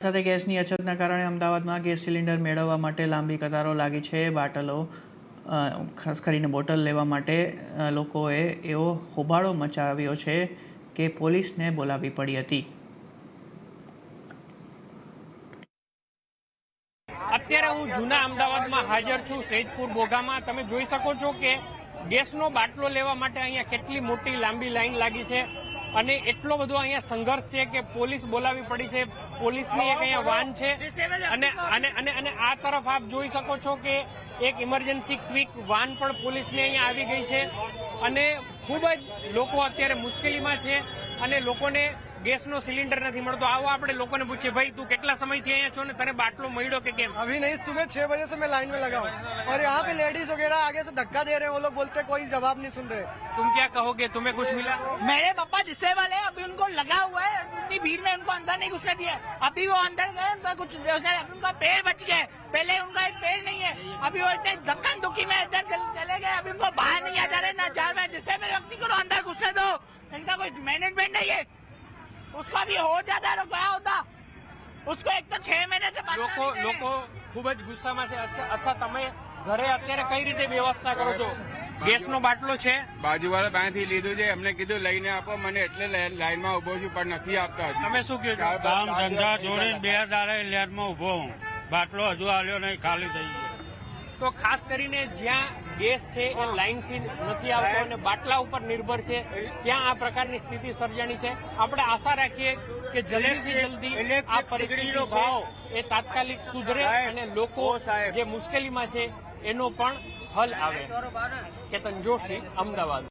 સાથે ગેસની અછતના કારણે અમદાવાદમાં ગેસ સિલિન્ડર મેળવવા માટે લાંબી કતારો લાગી છે। બાટલો ખાસ કરીને બોટલ લેવા માટે લોકોએ એવો હોબાળો મચાવ્યો છે કે પોલીસને બોલાવવી પડી હતી। અત્યારે હું જૂના અમદાવાદમાં હાજર છું, સૈદપુર બોઘામાં। તમે જોઈ શકો છો કે ગેસનો બાટલો લેવા માટે અહીંયા કેટલી મોટી લાંબી લાઈન લાગી છે અને એટલો બધો અહીંયા સંઘર્ષ છે કે પોલીસ બોલાવી પડી છે। પોલીસની એક અહીંયા વાન છે અને આ તરફ આપ જોઈ શકો છો કે એક ઇમરજન્સી ક્વિક વાન પણ પોલીસની અહીંયા આવી ગઈ છે અને ખૂબ જ લોકો અત્યારે મુશ્કેલીમાં છે અને લોકોને गैस नो सिलेंडर नहीं मिलता। आओ आपने लोगों ने पूछे, भाई तू कितना समय थी अहियां छो ने तने बाटलो मळ्यो के केम? अभी नहीं, सुबह 6 बजे से मैं लाइन में लगा हूँ और यहाँ पे लेडीज वगैरह आगे से धक्का दे रहे हैं। वो लोग बोलते कोई जवाब नहीं सुन रहे। तुम क्या कहोगे, तुम्हें कुछ मिला? मेरे पापा डिसेबल है, अभी उनको लगा हुआ है, इतनी भीड़ में उनको अंदर नहीं घुसने दिया। अभी वो अंदर गए, उनका कुछ उनका पेड़ बच गए। पहले उनका एक पेड़ नहीं है, अभी वो इतने धक्का दुखी में इधर चले गए। अभी उनको बाहर नहीं आ जा रहे, ना जा रहे। डिसेबल व्यक्ति को तो अंदर घुसने दो, इनका कोई मैनेजमेंट नहीं है। उसका भी हो जाता है तो क्या होता? उसको एक तो 6 महीने से લોકો ખૂબ જ ગુસ્સામાં છે। અચ્છા તમે ઘરે અત્યારે કઈ રીતે વ્યવસ્થા કરો છો? ગેસનો બાટલો છે, બાજુવાળા પાસેથી લીધું છે, એમને કીધું લઈને આપો મને, એટલે લાઈનમાં ઉભો છું પણ નથી આપતા। તમે શું કહો છો? કામ ધંધા જોડીને 2 દાડે લેનમાં ઉભો હું, બાટલો હજુ આવ્યો નહીં, ખાલી થઈ ગયો। તો ખાસ કરીને જ્યાં ગેસ છે એ લાઈનથી નથી આવતો અને બાટલા ઉપર નિર્ભર છે, ત્યાં આ પ્રકારની સ્થિતિ સર્જાણી છે। આપણે આશા રાખીએ કે જલ્દીથી જલ્દી આ પરિસ્થિતિનો ભાવ એ તાત્કાલિક સુધરે અને લોકો જે મુશ્કેલીમાં છે એનો પણ હલ આવે। કેતન જોશી, અમદાવાદ।